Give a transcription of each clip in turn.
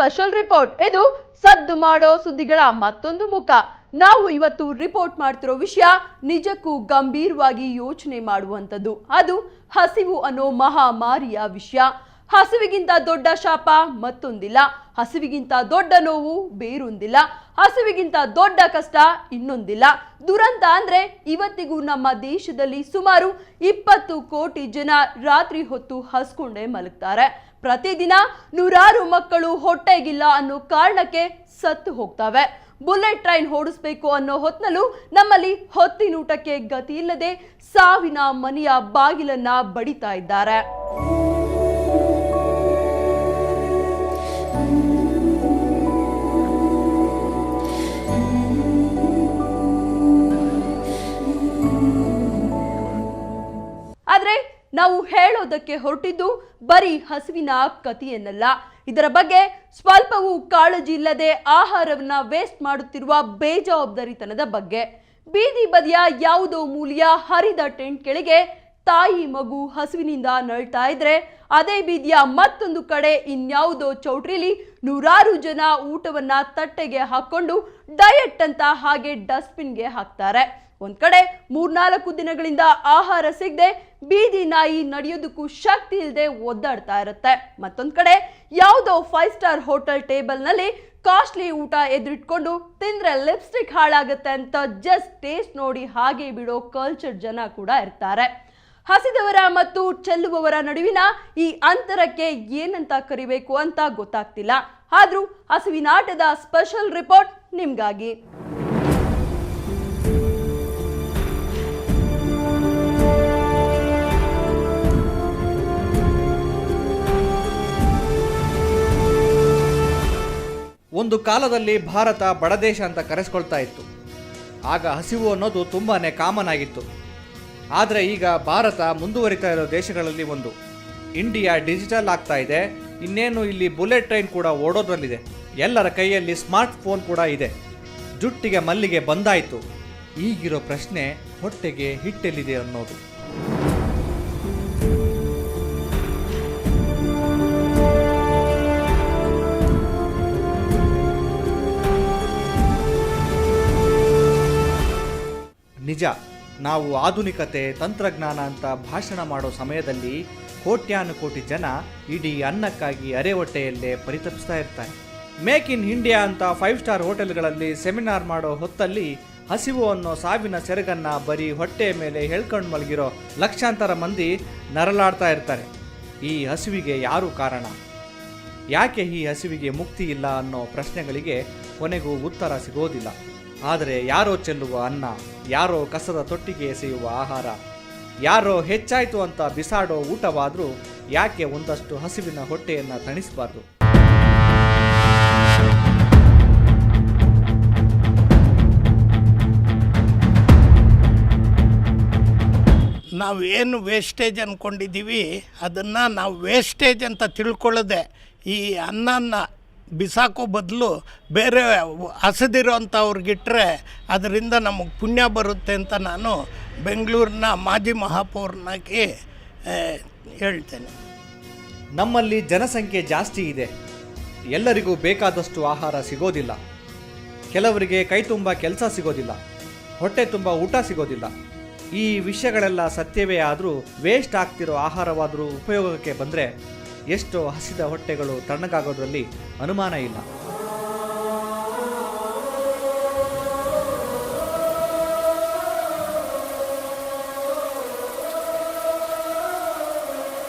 Special report. ಇದು ಸದ್ದು ಮಾಡೋ ಸುದ್ದಿಗಳ ಮತ್ತೊಂದು ಮುಖ. ನಾವು ಇವತ್ತು ರಿಪೋರ್ಟ್ ಮಾಡ್ತಿರೋ ವಿಷಯ ನಿಜಕ್ಕೂ ಗಂಭೀರವಾಗಿ ಯೋಚನೆ ಮಾಡುವಂಥದ್ದು. ಅದು ಹಸಿವು ಅನ್ನೋ ಮಹಾಮಾರಿಯ ವಿಷಯ. ಹಸಿವಿಗಿಂತ ದೊಡ್ಡ ಶಾಪ ಮತ್ತೊಂದಿಲ್ಲ, ಹಸಿವಿಗಿಂತ ದೊಡ್ಡ ನೋವು ಬೇರೊಂದಿಲ್ಲ, ಹಸಿವಿಗಿಂತ ದೊಡ್ಡ ಕಷ್ಟ ಇನ್ನೊಂದಿಲ್ಲ. ದುರಂತ ಅಂದ್ರೆ ಇವತ್ತಿಗೂ ನಮ್ಮ ದೇಶದಲ್ಲಿ ಸುಮಾರು 20 ಕೋಟಿ ಜನ ರಾತ್ರಿ ಹೊತ್ತು ಹಸ್ಕೊಂಡೇ ಮಲಗ್ತಾರೆ. ಪ್ರತಿದಿನ ನೂರಾರು ಮಕ್ಕಳು ಹೊಟ್ಟೆಗಿಲ್ಲ ಅನ್ನೋ ಕಾರಣಕ್ಕೆ ಸತ್ತು ಹೋಗ್ತವೆ. ಬುಲೆಟ್ ಟ್ರೈನ್ ಓಡಿಸ್ಬೇಕು ಅನ್ನೋ ಹೊತ್ನಲ್ಲೂ ನಮ್ಮಲ್ಲಿ ಹೊತ್ತಿನೂಟಕ್ಕೆ ಗತಿ ಇಲ್ಲದೆ ಸಾವಿನ ಮನೆಯ ಬಾಗಿಲನ್ನ ಬಡಿತಾ ಇದ್ದಾರೆ. ಆದ್ರೆ ನಾವು ಹೇಳೋದಕ್ಕೆ ಹೊರಟಿದ್ದು ಬರೀ ಹಸಿವಿನ ಕಥೆಯನ್ನಲ್ಲ. ಇದರ ಬಗ್ಗೆ ಸ್ವಲ್ಪವೂ ಕಾಳಜಿ ಇಲ್ಲದೆ ಆಹಾರವನ್ನ ವೇಸ್ಟ್ ಮಾಡುತ್ತಿರುವ ಬೇಜವಾಬ್ದಾರಿತನದ ಬಗ್ಗೆ. ಬೀದಿ ಬದಿಯ ಯಾವುದೋ ಮೂಲೆಯ ಹರಿದ ಟೆಂಟ್ ಕೆಳಗೆ ತಾಯಿ ಮಗು ಹಸಿವಿನಿಂದ ನಳ್ತಾ ಇದ್ರೆ, ಅದೇ ಬೀದಿಯ ಮತ್ತೊಂದು ಕಡೆ ಇನ್ಯಾವುದೋ ಚೌಟ್ರಿಲಿ ನೂರಾರು ಜನ ಊಟವನ್ನ ತಟ್ಟೆಗೆ ಹಾಕೊಂಡು ಡಯಟ್ ಅಂತ ಹಾಗೆ ಡಸ್ಟ್ಬಿನ್ಗೆ ಹಾಕ್ತಾರೆ. ಒಂದ್ ಕಡೆ 3-4 ದಿನಗಳಿಂದ ಆಹಾರ ಸಿಗದೆ ಬೀದಿ ನಾಯಿ ನಡೆಯೋದಕ್ಕೂ ಶಕ್ತಿ ಇಲ್ಲದೆ ಒದ್ದಾಡ್ತಾ ಇರುತ್ತೆ. ಮತ್ತೊಂದ್ ಕಡೆ ಯಾವುದೋ 5 ಸ್ಟಾರ್ ಹೋಟೆಲ್ ಟೇಬಲ್ ನಲ್ಲಿ ಕಾಸ್ಟ್ಲಿ ಊಟ ಎದುರಿಟ್ಕೊಂಡು ತಿಂದ್ರೆ ಲಿಪ್ಸ್ಟಿಕ್ ಹಾಳಾಗುತ್ತೆ ಅಂತ ಜಸ್ಟ್ ಟೇಸ್ಟ್ ನೋಡಿ ಹಾಗೆ ಬಿಡೋ ಕಲ್ಚರ್ ಜನ ಕೂಡ ಇರ್ತಾರೆ. ಹಸಿದವರ ಮತ್ತು ಚೆಲ್ಲುವವರ ನಡುವಿನ ಈ ಅಂತರಕ್ಕೆ ಏನಂತ ಕರಿಬೇಕು ಅಂತ ಗೊತ್ತಾಗ್ತಿಲ್ಲ. ಆದ್ರೂ ಹಸಿವಿನಾಟದ ಸ್ಪೆಷಲ್ ರಿಪೋರ್ಟ್ ನಿಮ್ಗಾಗಿ. ಒಂದು ಕಾಲದಲ್ಲಿ ಭಾರತ ಬಡದೇಶ ಅಂತ ಕರೆಸ್ಕೊಳ್ತಾ ಇತ್ತು. ಆಗ ಹಸಿವು ಅನ್ನೋದು ತುಂಬಾನೇ ಕಾಮನ್ ಆಗಿತ್ತು. ಆದರೆ ಈಗ ಭಾರತ ಮುಂದುವರಿತಾ ಇರೋ ದೇಶಗಳಲ್ಲಿ ಒಂದು. ಇಂಡಿಯಾ ಡಿಜಿಟಲ್ ಆಗ್ತಾ ಇದೆ. ಇನ್ನೇನು ಇಲ್ಲಿ ಬುಲೆಟ್ ಟ್ರೈನ್ ಕೂಡ ಓಡೋದ್ರಲ್ಲಿದೆ. ಎಲ್ಲರ ಕೈಯಲ್ಲಿ ಸ್ಮಾರ್ಟ್ ಫೋನ್ ಕೂಡ ಇದೆ. ಜುಟ್ಟಿಗೆ ಮಲ್ಲಿಗೆ ಬಂದಾಯಿತು. ಈಗಿರೋ ಪ್ರಶ್ನೆ ಹೊಟ್ಟೆಗೆ ಹಿಟ್ಟೆಲ್ಲಿದೆ ಅನ್ನೋದು. ನಿಜ, ನಾವು ಆಧುನಿಕತೆ ತಂತ್ರಜ್ಞಾನ ಅಂತ ಭಾಷಣ ಮಾಡೋ ಸಮಯದಲ್ಲಿ ಕೋಟ್ಯಾನುಕೋಟಿ ಜನ ಇಡೀ ಅನ್ನಕ್ಕಾಗಿ ಅರೆ ಹೊಟ್ಟೆಯಲ್ಲೇ ಪರಿತಪಿಸ್ತಾ ಇರ್ತಾರೆ. ಮೇಕ್ ಇನ್ ಇಂಡಿಯಾ ಅಂತ 5 ಸ್ಟಾರ್ ಹೋಟೆಲ್ಗಳಲ್ಲಿ ಸೆಮಿನಾರ್ ಮಾಡೋ ಹೊತ್ತಲ್ಲಿ ಹಸಿವು ಅನ್ನೋ ಸಾವಿನ ಸೆರಗನ್ನ ಬರೀ ಹೊಟ್ಟೆಯ ಮೇಲೆ ಹೇಳ್ಕೊಂಡು ಮಲಗಿರೋ ಲಕ್ಷಾಂತರ ಮಂದಿ ನರಳಾಡ್ತಾ ಇರ್ತಾರೆ. ಈ ಹಸಿವಿಗೆ ಯಾರು ಕಾರಣ? ಯಾಕೆ ಈ ಹಸಿವಿಗೆ ಮುಕ್ತಿ ಇಲ್ಲ ಅನ್ನೋ ಪ್ರಶ್ನೆಗಳಿಗೆ ಕೊನೆಗೂ ಉತ್ತರ ಸಿಗೋದಿಲ್ಲ. ಆದರೆ ಯಾರೋ ಚೆಲ್ಲುವ ಅನ್ನ, ಯಾರೋ ಕಸದ ತೊಟ್ಟಿಗೆ ಎಸೆಯುವ ಆಹಾರ, ಯಾರೋ ಹೆಚ್ಚಾಯಿತು ಅಂತ ಬಿಸಾಡೋ ಊಟವಾದರೂ ಯಾಕೆ ಒಂದಷ್ಟು ಹಸಿವಿನ ಹೊಟ್ಟೆಯನ್ನು ತಣಿಸಬಾರ್ದು? ನಾವು ಏನು ವೇಸ್ಟೇಜ್ ಅಂದ್ಕೊಂಡಿದ್ದೀವಿ ಅದನ್ನು ನಾವು ವೇಸ್ಟೇಜ್ ಅಂತ ತಿಳ್ಕೊಳ್ಳೋದೆ ಈ ಅನ್ನನ ಬಿಸಾಕೋ ಬದಲು ಬೇರೆ ಹಸದಿರೋಂಥವ್ರಿಗಿಟ್ರೆ ಅದರಿಂದ ನಮಗೆ ಪುಣ್ಯ ಬರುತ್ತೆ ಅಂತ ನಾನು ಬೆಂಗಳೂರಿನ ಮಾಜಿ ಮಹಾಪೌರನಾಗಿ ಹೇಳ್ತೇನೆ. ನಮ್ಮಲ್ಲಿ ಜನಸಂಖ್ಯೆ ಜಾಸ್ತಿ ಇದೆ. ಎಲ್ಲರಿಗೂ ಬೇಕಾದಷ್ಟು ಆಹಾರ ಸಿಗೋದಿಲ್ಲ. ಕೆಲವರಿಗೆ ಕೈ ತುಂಬ ಕೆಲಸ ಸಿಗೋದಿಲ್ಲ, ಹೊಟ್ಟೆ ತುಂಬ ಊಟ ಸಿಗೋದಿಲ್ಲ. ಈ ವಿಷಯಗಳೆಲ್ಲ ಸತ್ಯವೇ ಆದರೂ ವೇಸ್ಟ್ ಆಗ್ತಿರೋ ಆಹಾರವಾದರೂ ಉಪಯೋಗಕ್ಕೆ ಬಂದರೆ ಎಷ್ಟೋ ಹಸಿದ ಹೊಟ್ಟೆಗಳು ತಣ್ಣಗಾಗೋದ್ರಲ್ಲಿ ಅನುಮಾನ ಇಲ್ಲ.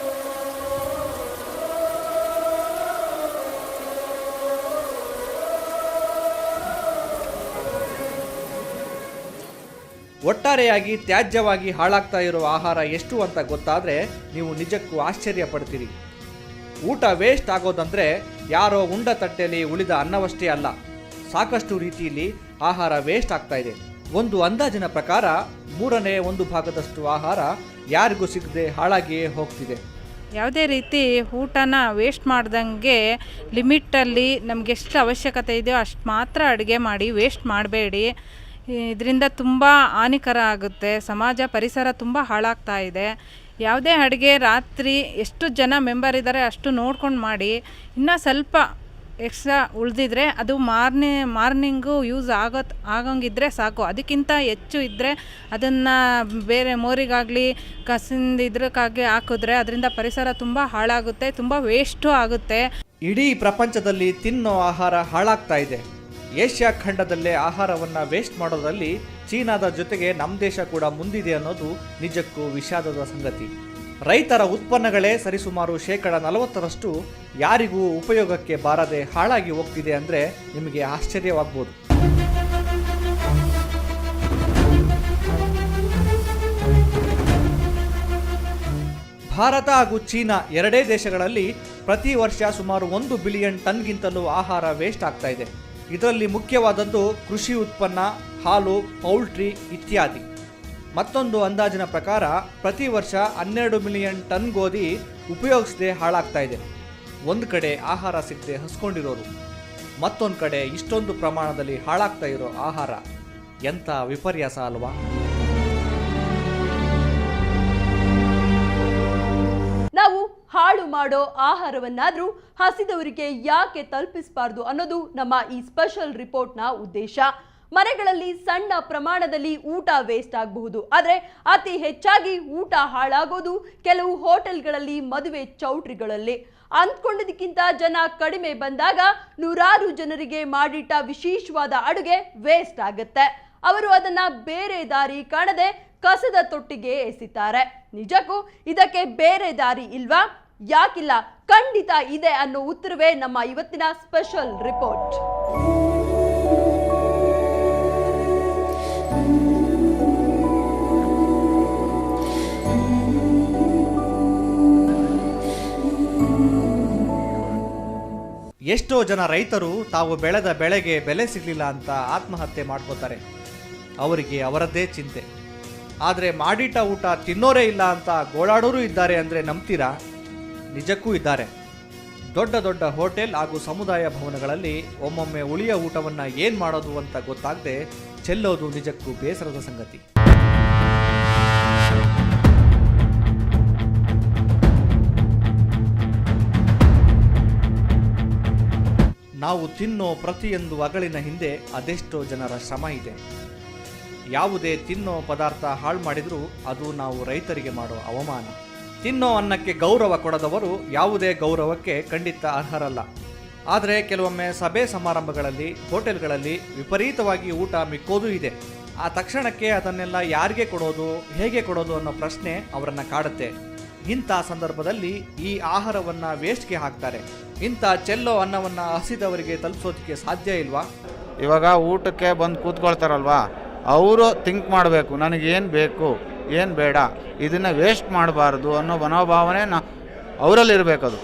ಒಟ್ಟಾರೆಯಾಗಿ ತ್ಯಾಜ್ಯವಾಗಿ ಹಾಳಾಗ್ತಾ ಇರೋ ಆಹಾರ ಎಷ್ಟು ಅಂತ ಗೊತ್ತಾದರೆ ನೀವು ನಿಜಕ್ಕೂ ಆಶ್ಚರ್ಯ ಪಡ್ತೀರಿ. ಊಟ ವೇಸ್ಟ್ ಆಗೋದಂದರೆ ಯಾರೋ ಉಂಡ ತಟ್ಟೆಯಲ್ಲಿ ಉಳಿದ ಅನ್ನವಷ್ಟೇ ಅಲ್ಲ, ಸಾಕಷ್ಟು ರೀತಿಯಲ್ಲಿ ಆಹಾರ ವೇಸ್ಟ್ ಆಗ್ತಾ ಇದೆ. ಒಂದು ಅಂದಾಜಿನ ಪ್ರಕಾರ 1/3 ಭಾಗದಷ್ಟು ಆಹಾರ ಯಾರಿಗೂ ಸಿಗದೆ ಹಾಳಾಗಿಯೇ ಹೋಗ್ತಿದೆ. ಯಾವುದೇ ರೀತಿ ಊಟನ ವೇಸ್ಟ್ ಮಾಡ್ದಂಗೆ ಲಿಮಿಟಲ್ಲಿ ನಮಗೆ ಎಷ್ಟು ಅವಶ್ಯಕತೆ ಇದೆಯೋ ಅಷ್ಟು ಮಾತ್ರ ಅಡುಗೆ ಮಾಡಿ ವೇಸ್ಟ್ ಮಾಡಬೇಡಿ. ಇದರಿಂದ ತುಂಬ ಹಾನಿಕರ ಆಗುತ್ತೆ. ಸಮಾಜ ಪರಿಸರ ತುಂಬ ಹಾಳಾಗ್ತಾ ಇದೆ. ಯಾವುದೇ ಅಡುಗೆ ರಾತ್ರಿ ಎಷ್ಟು ಜನ ಮೆಂಬರ್ ಇದ್ದಾರೆ ಅಷ್ಟು ನೋಡ್ಕೊಂಡು ಮಾಡಿ. ಇನ್ನು ಸ್ವಲ್ಪ ಎಕ್ಸ್ಟ್ರಾ ಉಳಿದಿದ್ರೆ ಅದು ಮಾರ್ನಿಂಗು ಯೂಸ್ ಆಗಂಗಿದ್ರೆ ಸಾಕು. ಅದಕ್ಕಿಂತ ಹೆಚ್ಚು ಇದ್ದರೆ ಅದನ್ನು ಬೇರೆ ಮೋರಿಗಾಗಲಿ ಕಸಿಂದ ಇದ್ರಕ್ಕಾಗಿ ಹಾಕಿದ್ರೆ ಅದರಿಂದ ಪರಿಸರ ತುಂಬ ಹಾಳಾಗುತ್ತೆ, ತುಂಬ ವೇಸ್ಟು ಆಗುತ್ತೆ. ಇಡೀ ಪ್ರಪಂಚದಲ್ಲಿ ತಿನ್ನೋ ಆಹಾರ ಹಾಳಾಗ್ತಾ ಇದೆ. ಏಷ್ಯಾ ಖಂಡದಲ್ಲೇ ಆಹಾರವನ್ನು ವೇಸ್ಟ್ ಮಾಡೋದ್ರಲ್ಲಿ ಚೀನಾದ ಜೊತೆಗೆ ನಮ್ಮ ದೇಶ ಕೂಡ ಮುಂದಿದೆ ಅನ್ನೋದು ನಿಜಕ್ಕೂ ವಿಷಾದದ ಸಂಗತಿ. ರೈತರ ಉತ್ಪನ್ನಗಳೇ ಸರಿಸುಮಾರು 40% ಯಾರಿಗೂ ಉಪಯೋಗಕ್ಕೆ ಬಾರದೆ ಹಾಳಾಗಿ ಹೋಗ್ತಿದೆ ಅಂದರೆ ನಿಮಗೆ ಆಶ್ಚರ್ಯವಾಗ್ಬೋದು. ಭಾರತ ಹಾಗೂ ಚೀನಾ ಎರಡೇ ದೇಶಗಳಲ್ಲಿ ಪ್ರತಿ ವರ್ಷ ಸುಮಾರು 1 ಬಿಲಿಯನ್ ಟನ್ಗಿಂತಲೂ ಆಹಾರ ವೇಸ್ಟ್ ಆಗ್ತಾ ಇದೆ. ಇದರಲ್ಲಿ ಮುಖ್ಯವಾದದ್ದು ಕೃಷಿ ಉತ್ಪನ್ನ, ಹಾಲು, ಪೌಲ್ಟ್ರಿ ಇತ್ಯಾದಿ. ಮತ್ತೊಂದು ಅಂದಾಜಿನ ಪ್ರಕಾರ ಪ್ರತಿ ವರ್ಷ 12 ಮಿಲಿಯನ್ ಟನ್ ಗೋಧಿ ಉಪಯೋಗಿಸದೆ ಹಾಳಾಗ್ತಾ ಇದೆ. ಒಂದು ಕಡೆ ಆಹಾರ ಸಿಗದೆ ಹಸ್ಕೊಂಡಿರೋರು, ಮತ್ತೊಂದು ಕಡೆ ಇಷ್ಟೊಂದು ಪ್ರಮಾಣದಲ್ಲಿ ಹಾಳಾಗ್ತಾ ಇರೋ ಆಹಾರ. ಎಂಥ ವಿಪರ್ಯಾಸ ಅಲ್ವಾ? ನಾವು ಹಾಳು ಮಾಡೋ ಆಹಾರವನ್ನಾದ್ರೂ ಹಸಿದವರಿಗೆ ಯಾಕೆ ತಲುಪಿಸಬಾರ್ದು ಅನ್ನೋದು ನಮ್ಮ ಈ ಸ್ಪೆಷಲ್ ರಿಪೋರ್ಟ್ನ ಉದ್ದೇಶ. ಮನೆಗಳಲ್ಲಿ ಸಣ್ಣ ಪ್ರಮಾಣದಲ್ಲಿ ಊಟ ವೇಸ್ಟ್ ಆಗಬಹುದು, ಆದರೆ ಅತಿ ಹೆಚ್ಚಾಗಿ ಊಟ ಹಾಳಾಗೋದು ಕೆಲವು ಹೋಟೆಲ್ಗಳಲ್ಲಿ, ಮದುವೆ ಚೌಟ್ರಿಗಳಲ್ಲಿ. ಅಂದ್ಕೊಂಡಿದ್ದಕ್ಕಿಂತ ಜನ ಕಡಿಮೆ ಬಂದಾಗ ನೂರಾರು ಜನರಿಗೆ ಮಾಡಿಟ್ಟ ವಿಶೇಷವಾದ ಅಡುಗೆ ವೇಸ್ಟ್ ಆಗುತ್ತೆ. ಅವರು ಅದನ್ನ ಬೇರೆ ದಾರಿ ಕಾಣದೆ ಕಸದ ತೊಟ್ಟಿಗೆ ಎಸಿತಾರೆ. ನಿಜಕ್ಕೂ ಇದಕ್ಕೆ ಬೇರೆ ದಾರಿ ಇಲ್ವಾ? ಯಾಕಿಲ್ಲ? ಖಂಡಿತ ಇದೆ ಅನ್ನೋ ಉತ್ತರವೇ ನಮ್ಮ ಇವತ್ತಿನ ಸ್ಪೆಷಲ್ ರಿಪೋರ್ಟ್. ಎಷ್ಟೋ ಜನ ರೈತರು ತಾವು ಬೆಳೆದ ಬೆಳೆಗೆ ಬೆಲೆ ಸಿಗಲಿಲ್ಲ ಅಂತ ಆತ್ಮಹತ್ಯೆ ಮಾಡ್ಕೋತಾರೆ. ಅವರಿಗೆ ಅವರದ್ದೇ ಚಿಂತೆ. ಆದರೆ ಮಾಡಿಟ್ಟ ಊಟ ತಿನ್ನೋರೇ ಇಲ್ಲ ಅಂತ ಗೋಳಾಡೋರು ಇದ್ದಾರೆ ಅಂದರೆ ನಂಬ್ತೀರಾ? ನಿಜಕ್ಕೂ ಇದ್ದಾರೆ. ದೊಡ್ಡ ದೊಡ್ಡ ಹೋಟೆಲ್ ಹಾಗೂ ಸಮುದಾಯ ಭವನಗಳಲ್ಲಿ ಒಮ್ಮೊಮ್ಮೆ ಉಳಿಯ ಊಟವನ್ನು ಏನು ಮಾಡೋದು ಅಂತ ಗೊತ್ತಾಗದೆ ಚೆಲ್ಲೋದು ನಿಜಕ್ಕೂ ಬೇಸರದ ಸಂಗತಿ. ನಾವು ತಿನ್ನೋ ಪ್ರತಿಯೊಂದು ಅಗಳಿನ ಹಿಂದೆ ಅದೆಷ್ಟೋ ಜನರ ಶ್ರಮ ಇದೆ. ಯಾವುದೇ ತಿನ್ನೋ ಪದಾರ್ಥ ಹಾಳು ಮಾಡಿದರೂ ಅದು ನಾವು ರೈತರಿಗೆ ಮಾಡೋ ಅವಮಾನ. ತಿನ್ನೋ ಅನ್ನಕ್ಕೆ ಗೌರವ ಕೊಡದವರು ಯಾವುದೇ ಗೌರವಕ್ಕೆ ಖಂಡಿತ ಅರ್ಹರಲ್ಲ. ಆದರೆ ಕೆಲವೊಮ್ಮೆ ಸಭೆ ಸಮಾರಂಭಗಳಲ್ಲಿ, ಹೋಟೆಲ್ಗಳಲ್ಲಿ ವಿಪರೀತವಾಗಿ ಊಟ ಮಿಕ್ಕೋದು ಇದೆ. ಆ ತಕ್ಷಣಕ್ಕೆ ಅದನ್ನೆಲ್ಲ ಯಾರಿಗೆ ಕೊಡೋದು, ಹೇಗೆ ಕೊಡೋದು ಅನ್ನೋ ಪ್ರಶ್ನೆ ಅವರನ್ನು ಕಾಡುತ್ತೆ. ಇಂಥ ಸಂದರ್ಭದಲ್ಲಿ ಈ ಆಹಾರವನ್ನು ವೇಸ್ಟ್ಗೆ ಹಾಕ್ತಾರೆ. ಇಂಥ ಚೆಲ್ಲೋ ಅನ್ನವನ್ನು ಹಸಿದವರಿಗೆ ತಲುಪಿಸೋದಕ್ಕೆ ಸಾಧ್ಯ ಇಲ್ವಾ? ಇವಾಗ ಊಟಕ್ಕೆ ಬಂದು ಕೂತ್ಕೊಳ್ತಾರಲ್ವಾ, ಅವರು ಥಿಂಕ್ ಮಾಡಬೇಕು, ನನಗೇನು ಬೇಕು, ಏನು ಬೇಡ, ಇದನ್ನು ವೇಸ್ಟ್ ಮಾಡಬಾರ್ದು ಅನ್ನೋ ಮನೋಭಾವನೆ ಅವರಲ್ಲಿರಬೇಕದು.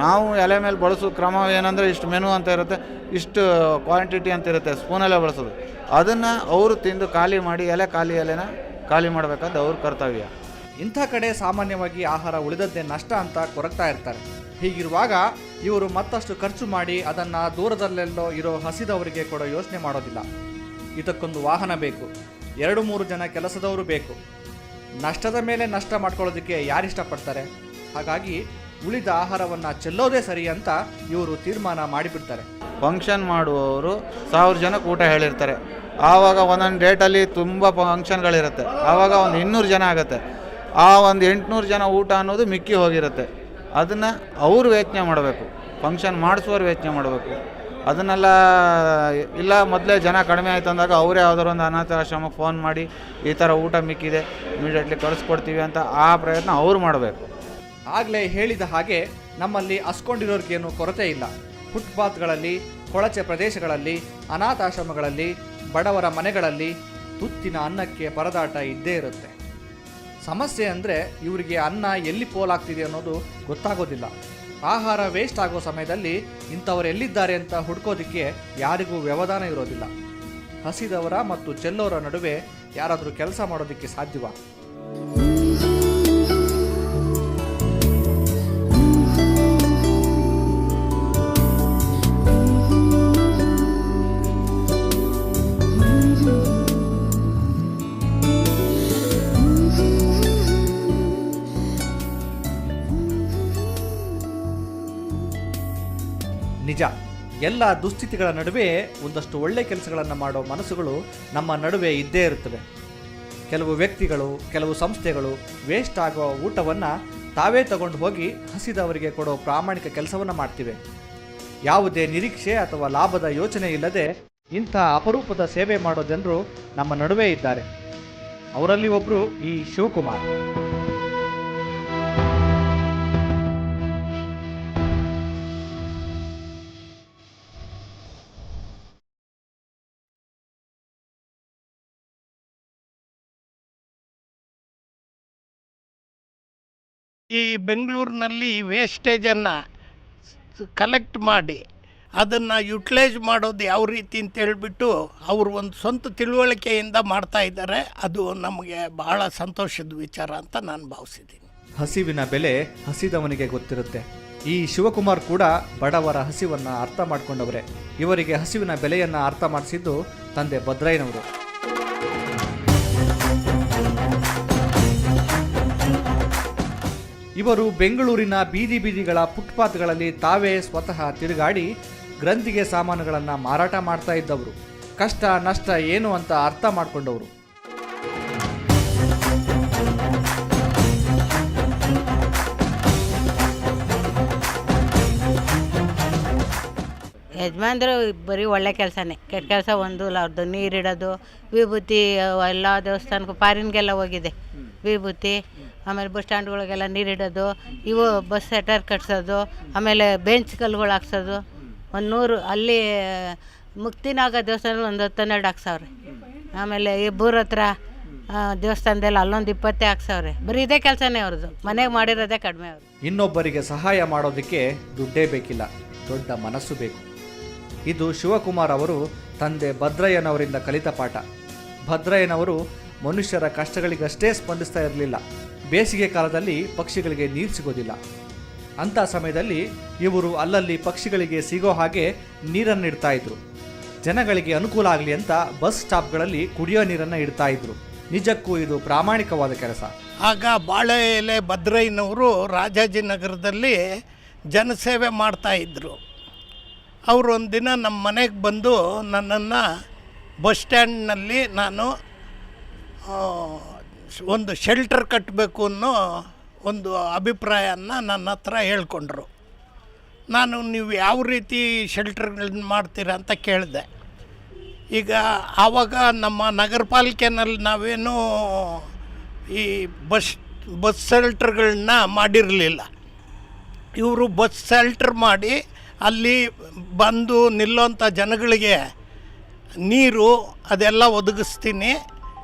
ನಾವು ಎಲೆ ಮೇಲೆ ಬಳಸೋ ಕ್ರಮ ಏನಂದರೆ ಇಷ್ಟು ಮೆನು ಅಂತ ಇರುತ್ತೆ, ಇಷ್ಟು ಕ್ವಾಂಟಿಟಿ ಅಂತ ಇರುತ್ತೆ, ಸ್ಪೂನಲ್ಲೇ ಬಳಸೋದು. ಅದನ್ನು ಅವರು ತಿಂದು ಖಾಲಿ ಮಾಡಿ ಎಲೆನ ಖಾಲಿ ಮಾಡಬೇಕಾದ ಅವ್ರ ಕರ್ತವ್ಯ. ಇಂಥ ಕಡೆ ಸಾಮಾನ್ಯವಾಗಿ ಆಹಾರ ಉಳಿದದ್ದೇ ನಷ್ಟ ಅಂತ ಕೊರಗ್ತಾ ಇರ್ತಾರೆ. ಹೀಗಿರುವಾಗ ಇವರು ಮತ್ತಷ್ಟು ಖರ್ಚು ಮಾಡಿ ಅದನ್ನು ದೂರದಲ್ಲೆಲ್ಲೋ ಇರೋ ಹಸಿದವರಿಗೆ ಕೊಡೋ ಯೋಚನೆ ಮಾಡೋದಿಲ್ಲ. ಇದಕ್ಕೊಂದು ವಾಹನ ಬೇಕು, 2-3 ಜನ ಕೆಲಸದವರು ಬೇಕು. ನಷ್ಟದ ಮೇಲೆ ನಷ್ಟ ಮಾಡ್ಕೊಳ್ಳೋದಕ್ಕೆ ಯಾರಿಷ್ಟಪಡ್ತಾರೆ? ಹಾಗಾಗಿ ಉಳಿದ ಆಹಾರವನ್ನು ಚೆಲ್ಲೋದೇ ಸರಿ ಅಂತ ಇವರು ತೀರ್ಮಾನ ಮಾಡಿಬಿಡ್ತಾರೆ. ಫಂಕ್ಷನ್ ಮಾಡುವವರು 1000 ಜನಕ್ಕೆ ಊಟ ಹೇಳಿರ್ತಾರೆ. ಆವಾಗ ಒಂದೊಂದು ಡೇಟಲ್ಲಿ ತುಂಬ ಫಂಕ್ಷನ್ಗಳಿರುತ್ತೆ. ಆವಾಗ ಒಂದು 200 ಜನ ಆಗುತ್ತೆ. ಆ ಒಂದು 800 ಜನ ಊಟ ಅನ್ನೋದು ಮಿಕ್ಕಿ ಹೋಗಿರುತ್ತೆ. ಅದನ್ನು ಅವರು ಯೋಚನೆ ಮಾಡಬೇಕು, ಫಂಕ್ಷನ್ ಮಾಡಿಸುವವರು ಯೋಚನೆ ಮಾಡಬೇಕು. ಅದನ್ನೆಲ್ಲ ಇಲ್ಲ, ಮೊದಲೇ ಜನ ಕಡಿಮೆ ಆಯ್ತು ಅಂದಾಗ ಅವರೇ ಯಾವ್ದಾರು ಒಂದು ಅನಾಥಾಶ್ರಮಕ್ಕೆ ಫೋನ್ ಮಾಡಿ ಈ ಥರ ಊಟ ಮಿಕ್ಕಿದೆ, ಇಮಿಡಿಯೇಟ್ಲಿ ಕಳಿಸ್ಕೊಡ್ತೀವಿ ಅಂತ ಆ ಪ್ರಯತ್ನ ಅವರು ಮಾಡಬೇಕು. ಆಗಲೇ ಹೇಳಿದ ಹಾಗೆ ನಮ್ಮಲ್ಲಿ ಹಸ್ಕೊಂಡಿರೋರಿಗೇನು ಕೊರತೆ ಇಲ್ಲ. ಫುಟ್ಪಾತ್ಗಳಲ್ಲಿ, ಕೊಳಚೆ ಪ್ರದೇಶಗಳಲ್ಲಿ, ಅನಾಥಾಶ್ರಮಗಳಲ್ಲಿ, ಬಡವರ ಮನೆಗಳಲ್ಲಿ ತುತ್ತಿನ ಅನ್ನಕ್ಕೆ ಪರದಾಟ ಇದ್ದೇ ಇರುತ್ತೆ. ಸಮಸ್ಯೆ ಅಂದರೆ ಇವರಿಗೆ ಅನ್ನ ಎಲ್ಲಿ ಪೋಲಾಗ್ತಿದೆ ಅನ್ನೋದು ಗೊತ್ತಾಗೋದಿಲ್ಲ. ಆಹಾರ ವೇಸ್ಟ್ ಆಗೋ ಸಮಯದಲ್ಲಿ ಇಂಥವ್ರು ಎಲ್ಲಿದ್ದಾರೆ ಅಂತ ಹುಡ್ಕೋದಕ್ಕೆ ಯಾರಿಗೂ ವ್ಯವಧಾನ ಇರೋದಿಲ್ಲ. ಹಸಿದವರ ಮತ್ತು ಚೆಲ್ಲೋರ ನಡುವೆ ಯಾರಾದರೂ ಕೆಲಸ ಮಾಡೋದಕ್ಕೆ ಸಾಧ್ಯವಾ? ಎಲ್ಲ ದುಸ್ಥಿತಿಗಳ ನಡುವೆ ಒಂದಷ್ಟು ಒಳ್ಳೆ ಕೆಲಸಗಳನ್ನು ಮಾಡೋ ಮನಸ್ಸುಗಳು ನಮ್ಮ ನಡುವೆ ಇದ್ದೇ ಇರುತ್ತವೆ. ಕೆಲವು ವ್ಯಕ್ತಿಗಳು, ಕೆಲವು ಸಂಸ್ಥೆಗಳು ವೇಸ್ಟ್ ಆಗೋ ಊಟವನ್ನು ತಾವೇ ತಗೊಂಡು ಹೋಗಿ ಹಸಿದವರಿಗೆ ಕೊಡೋ ಪ್ರಾಮಾಣಿಕ ಕೆಲಸವನ್ನು ಮಾಡ್ತಿವೆ. ಯಾವುದೇ ನಿರೀಕ್ಷೆ ಅಥವಾ ಲಾಭದ ಯೋಚನೆ ಇಲ್ಲದೆ ಇಂಥ ಅಪರೂಪದ ಸೇವೆ ಮಾಡೋ ಜನರು ನಮ್ಮ ನಡುವೆ ಇದ್ದಾರೆ. ಅವರಲ್ಲಿ ಒಬ್ಬರು ಈ ಶಿವಕುಮಾರ್. ಈ ಬೆಂಗಳೂರಿನಲ್ಲಿ ವೇಸ್ಟೇಜನ್ನು ಕಲೆಕ್ಟ್ ಮಾಡಿ ಅದನ್ನು ಯುಟಿಲೈಸ್ ಮಾಡೋದು ಯಾವ ರೀತಿ ಅಂತ ಹೇಳಿಬಿಟ್ಟು ಅವರು ಒಂದು ಸ್ವಂತ ತಿಳುವಳಿಕೆಯಿಂದ ಮಾಡ್ತಾ ಇದ್ದಾರೆ. ಅದು ನಮಗೆ ಬಹಳ ಸಂತೋಷದ ವಿಚಾರ ಅಂತ ನಾನು ಭಾವಿಸಿದ್ದೀನಿ. ಹಸಿವಿನ ಬೆಲೆ ಹಸಿದವನಿಗೆ ಗೊತ್ತಿರುತ್ತೆ. ಈ ಶಿವಕುಮಾರ್ ಕೂಡ ಬಡವರ ಹಸಿವನ್ನು ಅರ್ಥ ಮಾಡಿಕೊಂಡವರೇ. ಇವರಿಗೆ ಹಸಿವಿನ ಬೆಲೆಯನ್ನು ಅರ್ಥ ಮಾಡಿಸಿದ್ದು ತಂದೆ ಭದ್ರಯ್ಯನವರು. ಇವರು ಬೆಂಗಳೂರಿನ ಬೀದಿ ಬೀದಿಗಳ ಫುಟ್ಪಾತ್ಗಳಲ್ಲಿ ತಾವೇ ಸ್ವತಃ ತಿರುಗಾಡಿ ಗ್ರಂಥಿಗೆ ಸಾಮಾನುಗಳನ್ನು ಮಾರಾಟ ಮಾಡ್ತಾ ಇದ್ದವರು. ಕಷ್ಟ ನಷ್ಟ ಏನು ಅಂತ ಅರ್ಥ ಮಾಡಿಕೊಂಡವರು. ಯಜಮಾನ್ರು ಬರೀ ಒಳ್ಳೆ ಕೆಲಸನೇ, ಕೆಟ್ಟ ಕೆಲಸ ಒಂದು ಇಲ್ಲ. ಅವ್ರದ್ದು ನೀರಿಡೋದು, ವಿಭೂತಿ ಎಲ್ಲ ದೇವಸ್ಥಾನಕ್ಕೂ ಫಾರಿನ್ಗೆಲ್ಲ ಹೋಗಿದೆ ವಿಭೂತಿ. ಆಮೇಲೆ ಬಸ್ ಸ್ಟ್ಯಾಂಡ್ಗಳಿಗೆಲ್ಲ ನೀರಿಡೋದು, ಇವು ಬಸ್ ಸೆಟರ್ ಕಟ್ಸೋದು, ಆಮೇಲೆ ಬೆಂಚ್ ಕಲ್ಲುಗಳು ಹಾಕ್ಸೋದು. 100 ಅಲ್ಲಿ ಮುಕ್ತಿನಾಗ ದೇವಸ್ಥಾನದಲ್ಲಿ 10-12 ಹಾಕ್ಸವ್ರೆ. ಆಮೇಲೆ ಇಬ್ಬರ ಹತ್ರ ದೇವಸ್ಥಾನದಲ್ಲಿ ಅಲ್ಲೊಂದು 20 ಹಾಕ್ಸವ್ರೆ. ಬರೀ ಇದೇ ಕೆಲಸನೇ ಅವ್ರದ್ದು. ಮನೆಗೆ ಮಾಡಿರೋದೇ ಕಡಿಮೆ ಅವರು. ಇನ್ನೊಬ್ಬರಿಗೆ ಸಹಾಯ ಮಾಡೋದಕ್ಕೆ ದುಡ್ಡೇ ಬೇಕಿಲ್ಲ, ದೊಡ್ಡ ಮನಸ್ಸು ಬೇಕು. ಇದು ಶಿವಕುಮಾರ್ ಅವರು ತಂದೆ ಭದ್ರಯ್ಯನವರಿಂದ ಕಲಿತ ಪಾಠ. ಭದ್ರಯ್ಯನವರು ಮನುಷ್ಯರ ಕಷ್ಟಗಳಿಗಷ್ಟೇ ಸ್ಪಂದಿಸ್ತಾ ಇರಲಿಲ್ಲ. ಬೇಸಿಗೆ ಕಾಲದಲ್ಲಿ ಪಕ್ಷಿಗಳಿಗೆ ನೀರು ಸಿಗೋದಿಲ್ಲ. ಅಂಥ ಸಮಯದಲ್ಲಿ ಇವರು ಅಲ್ಲಲ್ಲಿ ಪಕ್ಷಿಗಳಿಗೆ ಸಿಗೋ ಹಾಗೆ ನೀರನ್ನು ಇಡ್ತಾ ಇದ್ರು. ಜನಗಳಿಗೆ ಅನುಕೂಲ ಆಗಲಿ ಅಂತ ಬಸ್ ಸ್ಟಾಪ್ಗಳಲ್ಲಿ ಕುಡಿಯೋ ನೀರನ್ನು ಇಡ್ತಾ ಇದ್ರು. ನಿಜಕ್ಕೂ ಇದು ಪ್ರಾಮಾಣಿಕವಾದ ಕೆಲಸ. ಆಗ ಬಾಳೆ ಎಲೆ ಭದ್ರಯ್ಯನವರು ರಾಜಾಜಿನಗರದಲ್ಲಿ ಜನಸೇವೆ ಮಾಡ್ತಾಯಿದ್ರು. ಅವರು ಒಂದಿನ ನಮ್ಮ ಮನೆಗೆ ಬಂದು ನನ್ನನ್ನು ಬಸ್ ಸ್ಟ್ಯಾಂಡ್ನಲ್ಲಿ ನಾನು ಒಂದು ಶೆಲ್ಟರ್ ಕಟ್ಟಬೇಕು ಅನ್ನೋ ಒಂದು ಅಭಿಪ್ರಾಯನ ನನ್ನ ಹತ್ರ ಹೇಳ್ಕೊಂಡ್ರು. ನಾನು ನೀವು ಯಾವ ರೀತಿ ಶೆಲ್ಟರ್ಗಳನ್ನ ಮಾಡ್ತೀರಾ ಅಂತ ಕೇಳಿದೆ. ಈಗ ಆವಾಗ ನಮ್ಮ ನಗರ ಪಾಲಿಕೆನಲ್ಲಿ ನಾವೇನು ಈ ಬಸ್ ಶೆಲ್ಟರ್ಗಳನ್ನ ಮಾಡಿರಲಿಲ್ಲ. ಇವರು ಬಸ್ ಶೆಲ್ಟರ್ ಮಾಡಿ ಅಲ್ಲಿ ಬಂದು ನಿಲ್ಲೋಂಥ ಜನಗಳಿಗೆ ನೀರು ಅದೆಲ್ಲ ಒದಗಿಸ್ತೀನಿ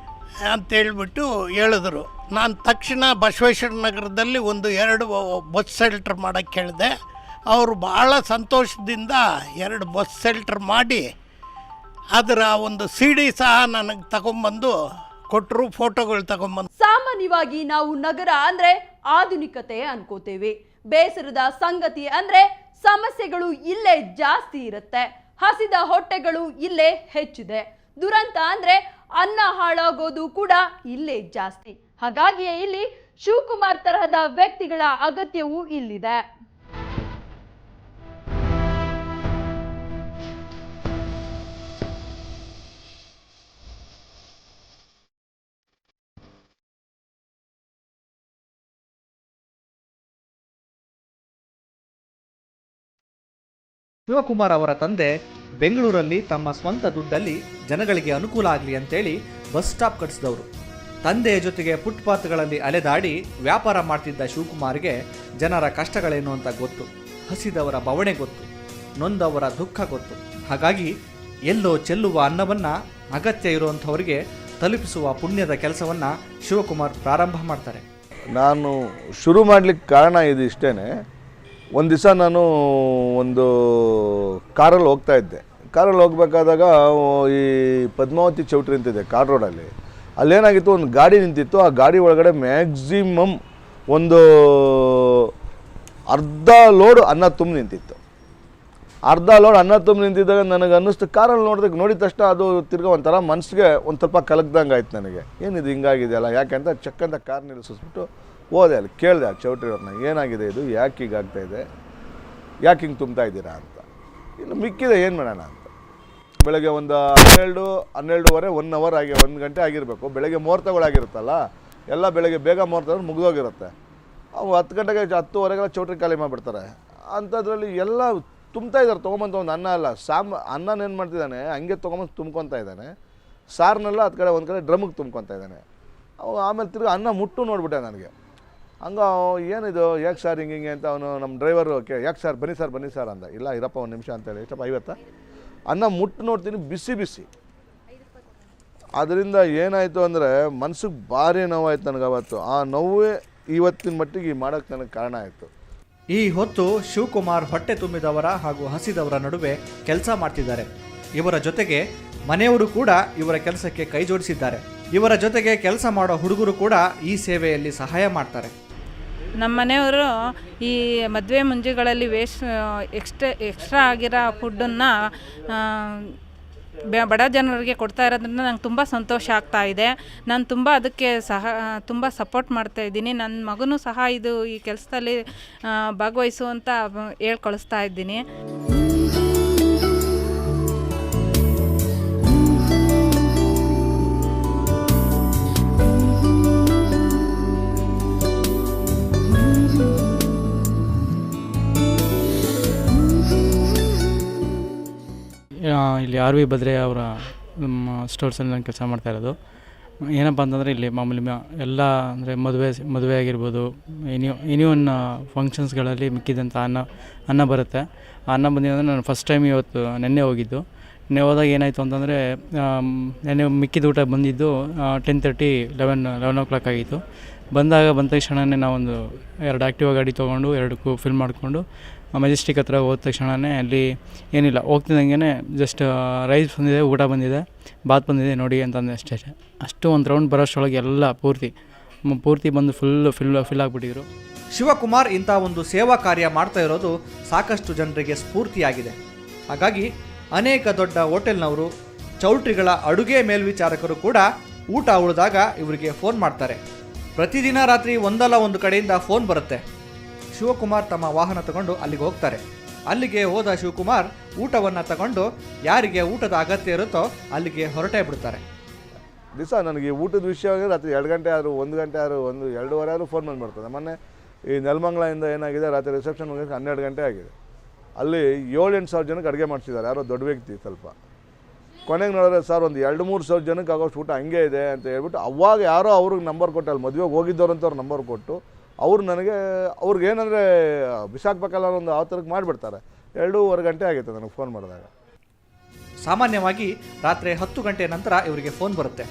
ಅಂತೇಳ್ಬಿಟ್ಟು ಹೇಳಿದ್ರು. ನಾನು ತಕ್ಷಣ ಬಸವೇಶ್ವರ ನಗರದಲ್ಲಿ 1-2 ಬಸ್ ಶೆಲ್ಟರ್ ಮಾಡೋಕ್ಕೆ ಹೇಳಿದೆ. ಅವರು ಭಾಳ ಸಂತೋಷದಿಂದ 2 ಬಸ್ ಶೆಲ್ಟರ್ ಮಾಡಿ ಅದರ ಒಂದು CD ಸಹ ನನಗೆ ತಗೊಂಬಂದು ಕೊಟ್ಟರು, ಫೋಟೋಗಳು ತಗೊಂಬಂದು. ಸಾಮಾನ್ಯವಾಗಿ ನಾವು ನಗರ ಅಂದ್ರೆ ಆಧುನಿಕತೆ ಅನ್ಕೋತೇವೆ. ಬೇಸರದ ಸಂಗತಿ ಅಂದ್ರೆ ಸಮಸ್ಯೆಗಳು ಇಲ್ಲೇ ಜಾಸ್ತಿ ಇರುತ್ತೆ. ಹಸಿದ ಹೊಟ್ಟೆಗಳು ಇಲ್ಲೇ ಹೆಚ್ಚಿದೆ. ದುರಂತ ಅಂದ್ರೆ ಅನ್ನ ಹಾಳಾಗೋದು ಕೂಡ ಇಲ್ಲೇ ಜಾಸ್ತಿ. ಹಾಗಾಗಿಯೇ ಇಲ್ಲಿ ಶಿವಕುಮಾರ್ ತರಹದ ವ್ಯಕ್ತಿಗಳ ಅಗತ್ಯವೂ ಇಲ್ಲಿದೆ. ಶಿವಕುಮಾರ್ ಅವರ ತಂದೆ ಬೆಂಗಳೂರಲ್ಲಿ ತಮ್ಮ ಸ್ವಂತ ದುಡ್ಡಲ್ಲಿ ಜನಗಳಿಗೆ ಅನುಕೂಲ ಆಗಲಿ ಅಂತೇಳಿ ಬಸ್ ಸ್ಟಾಪ್ ಕಟ್ಟಿಸಿದವರು. ತಂದೆಯ ಜೊತೆಗೆ ಫುಟ್ಪಾತ್ಗಳಲ್ಲಿ ಅಲೆದಾಡಿ ವ್ಯಾಪಾರ ಮಾಡ್ತಿದ್ದ ಶಿವಕುಮಾರ್ಗೆ ಜನರ ಕಷ್ಟಗಳೇನು ಅಂತ ಗೊತ್ತು. ಹಸಿದವರ ಬವಣೆ ಗೊತ್ತು, ನೊಂದವರ ದುಃಖ ಗೊತ್ತು. ಹಾಗಾಗಿ ಎಲ್ಲೋ ಚೆಲ್ಲುವ ಅನ್ನವನ್ನು ಅಗತ್ಯ ಇರುವಂಥವರಿಗೆ ತಲುಪಿಸುವ ಪುಣ್ಯದ ಕೆಲಸವನ್ನು ಶಿವಕುಮಾರ್ ಪ್ರಾರಂಭ ಮಾಡ್ತಾರೆ. ನಾನು ಶುರು ಮಾಡಲಿಕ್ಕೆ ಕಾರಣ ಇದು ಇಷ್ಟೇ. ಒಂದು ದಿವಸ ನಾನು ಒಂದು ಕಾರಲ್ಲಿ ಹೋಗ್ತಾ ಇದ್ದೆ. ಕಾರಲ್ಲಿ ಹೋಗ್ಬೇಕಾದಾಗ ಈ ಪದ್ಮಾವತಿ ಚೌಟ್ರಿ ಅಂತಿದೆ ಕಾರ್ ರೋಡಲ್ಲಿ. ಅಲ್ಲೇನಾಗಿತ್ತು, ಒಂದು ಗಾಡಿ ನಿಂತಿತ್ತು. ಆ ಗಾಡಿ ಒಳಗಡೆ ಮ್ಯಾಕ್ಸಿಮಮ್ ಒಂದು ಅರ್ಧ ಲೋಡ್ ಅನ್ನ ತುಂಬ ನಿಂತಿತ್ತು. ಅರ್ಧ ಲೋಡ್ ಅನ್ನ ತುಂಬ ನಿಂತಿದ್ದಾಗ ನನಗೆ ಅನ್ನಿಸ್ತು, ಕಾರಲ್ಲಿ ನೋಡಿದ ತಕ್ಷಣ ಅದು ತಿರ್ಗಾ ಒಂಥರ ಮನಸ್ಸಿಗೆ ಒಂದು ಸ್ವಲ್ಪ ಕಲಕ್ದಂಗೆ ಆಯ್ತು ನನಗೆ. ಏನಿದು ಹಿಂಗಾಗಿದೆಯಲ್ಲ, ಯಾಕೆ ಅಂತ ಚಕ್ಕಂತ ಕಾರ್ ನಿಲ್ಲಿಸಿಸ್ಬಿಟ್ಟು ಹೋದೆ. ಅಲ್ಲಿ ಕೇಳಿದೆ ಆ ಚೌಟ್ರಿ ಅವ್ರನ್ನ, ಏನಾಗಿದೆ ಇದು, ಯಾಕೆ ಹೀಗಾಗ್ತಾಯಿದೆ, ಯಾಕೆ ಹಿಂಗೆ ತುಂಬ್ತಾ ಇದ್ದೀರಾ ಅಂತ. ಇನ್ನು ಮಿಕ್ಕಿದೆ ಏನು ಮಾಡೋಣ ಅಂತ. ಬೆಳಗ್ಗೆ ಒಂದು 12-12:30 1 ಅವರ್ 1 ಗಂಟೆ ಆಗಿರಬೇಕು. ಬೆಳಗ್ಗೆ ಮುಹೂರ್ತಗಳಾಗಿರುತ್ತಲ್ಲ, ಎಲ್ಲ ಬೆಳಗ್ಗೆ ಬೇಗ ಮುಹೂರ್ತ ಮುಗಿದೋಗಿರುತ್ತೆ. ಅವು 10 ಗಂಟೆಗೆ 10:30 ಚೌಟ್ರಿ ಖಾಲಿ ಮಾಡಿಬಿಡ್ತಾರೆ. ಅಂಥದ್ರಲ್ಲಿ ಎಲ್ಲ ತುಂಬ್ತಾ ಇದ್ದಾರೆ. ತೊಗೊಂಬಂದು ಒಂದು ಅನ್ನ ಅಲ್ಲ, ಅನ್ನನ ಏನು ಮಾಡ್ತಿದ್ದಾನೆ ಹಂಗೆ ತೊಗೊಂಬಂದು ತುಂಬ್ಕೊತಾ ಇದ್ದಾನೆ. ಸಾರನ್ನೆಲ್ಲ ಒಂದು ಕಡೆ ಡ್ರಮ್ಮಿಗೆ ತುಂಬ್ಕೊತಾ ಇದ್ದಾನೆ. ಅವು ಆಮೇಲೆ ತಿರ್ಗಿ ಅನ್ನ ಮುಟ್ಟು ನೋಡ್ಬಿಟ್ಟೆ ನನಗೆ. ಹಂಗೆ ಏನಿದು ಯಾಕೆ ಸರ್ ಹಿಂಗೆ ಅಂತ ಅವನು ನಮ್ಮ ಡ್ರೈವರು ಯಾಕೆ ಸರ್ ಬನ್ನಿ ಸರ್ ಅಂದ. ಇಲ್ಲ ಇರಪ್ಪ 1 ನಿಮಿಷ ಅಂತೇಳಿ. ಎಷ್ಟಪ್ಪ 50? ಅನ್ನ ಮುಟ್ಟು ನೋಡ್ತೀನಿ ಬಿಸಿ. ಅದರಿಂದ ಏನಾಯಿತು ಅಂದರೆ ಮನ್ಸಿಗೆ ಭಾರಿ ನೋವಾಯ್ತು ನನಗೆ ಅವತ್ತು. ಆ ನೋವೇ ಇವತ್ತಿನ ಮಟ್ಟಿಗೆ ಮಾಡೋಕ್ಕೆ ನನಗೆ ಕಾರಣ ಆಯಿತು. ಈ ಹೊತ್ತು ಶಿವಕುಮಾರ್ ಹೊಟ್ಟೆ ತುಂಬಿದವರ ಹಾಗೂ ಹಸಿದವರ ನಡುವೆ ಕೆಲಸ ಮಾಡ್ತಿದ್ದಾರೆ. ಇವರ ಜೊತೆಗೆ ಮನೆಯವರು ಕೂಡ ಇವರ ಕೆಲಸಕ್ಕೆ ಕೈ ಜೋಡಿಸಿದ್ದಾರೆ. ಇವರ ಜೊತೆಗೆ ಕೆಲಸ ಮಾಡೋ ಹುಡುಗರು ಕೂಡ ಈ ಸೇವೆಯಲ್ಲಿ ಸಹಾಯ ಮಾಡ್ತಾರೆ. ನಮ್ಮ ಮನೆಯವರು ಈ ಮದುವೆ ಮುಂಜಿಗಳಲ್ಲಿ ಎಕ್ಸ್ಟ್ರಾ ಆಗಿರೋ ಫುಡ್ಡನ್ನು ಬಡ ಜನರಿಗೆ ಕೊಡ್ತಾ ಇರೋದ್ರಿಂದ ನಂಗೆ ತುಂಬ ಸಂತೋಷ ಆಗ್ತಾ ಇದೆ. ನಾನು ತುಂಬ ಅದಕ್ಕೆ ತುಂಬ ಸಪೋರ್ಟ್ ಮಾಡ್ತಾಯಿದ್ದೀನಿ. ನನ್ನ ಮಗನೂ ಸಹ ಈ ಕೆಲಸದಲ್ಲಿ ಭಾಗವಹಿಸು ಅಂತ ಕಳಿಸ್ತಾ ಇದ್ದೀನಿ. ಇಲ್ಲಿ ಆರ್ ವಿ ಬದ್ರೆ ಅವರ ಸ್ಟೋರ್ಸಲ್ಲಿ ನಾನು ಕೆಲಸ ಮಾಡ್ತಾಯಿರೋದು. ಏನಪ್ಪ ಅಂತಂದರೆ ಇಲ್ಲಿ ಮಾಮೂಲಿ ಎಲ್ಲ ಅಂದರೆ ಮದುವೆ ಆಗಿರ್ಬೋದು, ಎನಿ ಒನ್ ಫಂಕ್ಷನ್ಸ್ಗಳಲ್ಲಿ ಮಿಕ್ಕಿದಂಥ ಅನ್ನ ಬರುತ್ತೆ. ಆ ಅನ್ನ ಬಂದಿದ್ದಂದರೆ ನಾನು ಫಸ್ಟ್ ಟೈಮ್ ನೆನ್ನೆ ಹೋಗಿದ್ದು. ನೆನ್ನೆ ಹೋದಾಗ ಏನಾಯಿತು ಅಂತಂದರೆ ನೆನ್ನೆ ಮಿಕ್ಕಿದ ಊಟ ಬಂದಿದ್ದು 10:30 11 o'clock ಆಗಿತ್ತು. ಬಂದ ತಕ್ಷಣವೇ ನಾವೊಂದು 2 ಆ್ಯಕ್ಟಿವಾ ಗಾಡಿ ತೊಗೊಂಡು 2 ಫಿಲ್ ಮಾಡಿಕೊಂಡು ಮೆಜೆಸ್ಟಿಕ್ ಹತ್ರ ಹೋದ ತಕ್ಷಣವೇ ಅಲ್ಲಿ ಏನಿಲ್ಲ, ಹೋಗ್ತಿದ್ದಂಗೆ ಜಸ್ಟ್ ರೈಸ್ ಬಂದಿದೆ, ಊಟ ಬಂದಿದೆ, ಬಾತ್ ಬಂದಿದೆ ನೋಡಿ ಅಂತಂದೆ ಅಷ್ಟೇ. ಅಷ್ಟು ಒಂದು ರೌಂಡ್ ಬರೋಷ್ಟರೊಳಗೆ ಎಲ್ಲ ಪೂರ್ತಿ ಬಂದು ಫಿಲ್ ಆಗಿಬಿಟ್ಟಿದ್ರು. ಶಿವಕುಮಾರ್ ಇಂಥ ಒಂದು ಸೇವಾ ಕಾರ್ಯ ಮಾಡ್ತಾ ಇರೋದು ಸಾಕಷ್ಟು ಜನರಿಗೆ ಸ್ಫೂರ್ತಿಯಾಗಿದೆ. ಹಾಗಾಗಿ ಅನೇಕ ದೊಡ್ಡ ಹೋಟೆಲ್ನವರು, ಚೌಲ್ಟ್ರಿಗಳ ಅಡುಗೆ ಮೇಲ್ವಿಚಾರಕರು ಕೂಡ ಊಟ ಉಳಿದಾಗ ಇವರಿಗೆ ಫೋನ್ ಮಾಡ್ತಾರೆ. ಪ್ರತಿದಿನ ರಾತ್ರಿ ಒಂದಲ್ಲ ಒಂದು ಕಡೆಯಿಂದ ಫೋನ್ ಬರುತ್ತೆ. ಶಿವಕುಮಾರ್ ತಮ್ಮ ವಾಹನ ತಗೊಂಡು ಅಲ್ಲಿಗೆ ಹೋಗ್ತಾರೆ. ಅಲ್ಲಿಗೆ ಹೋದ ಶಿವಕುಮಾರ್ ಊಟವನ್ನು ತಗೊಂಡು ಯಾರಿಗೆ ಊಟದ ಅಗತ್ಯ ಇರುತ್ತೋ ಅಲ್ಲಿಗೆ ಹೊರಟೇ ಬಿಡ್ತಾರೆ. ದಿವಸ ನನಗೆ ಊಟದ ವಿಷಯ ರಾತ್ರಿ 2 ಗಂಟೆ ಆದರೂ 1 ಗಂಟೆ ಆದರೂ 1-2:30 ಆದರೂ ಫೋನ್ ಬಂದುಬಿಡ್ತದೆ. ಮೊನ್ನೆ ಈ ನೆಲಮಂಗಲದಿಂದ ಏನಾಗಿದೆ, ರಾತ್ರಿ ರಿಸೆಪ್ಷನ್ ಮುಗಿಸಿ 12 ಗಂಟೆ ಆಗಿದೆ. ಅಲ್ಲಿ 7-8 ಸಾವಿರ ಜನಕ್ಕೆ ಅಡುಗೆ ಮಾಡಿಸಿದ್ದಾರೆ. ಯಾರೋ ದೊಡ್ಡ ವ್ಯಕ್ತಿ ಸ್ವಲ್ಪ. ಕೊನೆಗೆ ನೋಡಿದ್ರೆ ಸರ್ ಒಂದು 2-3 ಸಾವಿರ ಜನಕ್ಕೆ ಆಗೋಷ್ಟು ಊಟ ಹಂಗೆ ಇದೆ ಅಂತ ಹೇಳ್ಬಿಟ್ಟು ಅವಾಗ ಯಾರೋ ಅವ್ರಿಗೆ ನಂಬರ್ ಕೊಟ್ಟು, ಅಲ್ಲಿ ಮದುವೆಗೆ ಹೋಗಿದ್ದವ್ರಂಥವ್ರು ನಂಬರ್ ಕೊಟ್ಟು ಅವ್ರು ನನಗೆ ಅವ್ರಿಗೇನಂದರೆ ಬಿಸಾಕ್ಬೇಕಲ್ಲ ಒಂದು ಆ ಥರಕ್ಕೆ ಮಾಡಿಬಿಡ್ತಾರೆ. 2:15 ಗಂಟೆ ಆಗಿತ್ತು ನನಗೆ ಫೋನ್ ಮಾಡಿದಾಗ. ಸಾಮಾನ್ಯವಾಗಿ ರಾತ್ರಿ 10 ಗಂಟೆ ನಂತರ ಇವರಿಗೆ ಫೋನ್ ಬರುತ್ತೆ.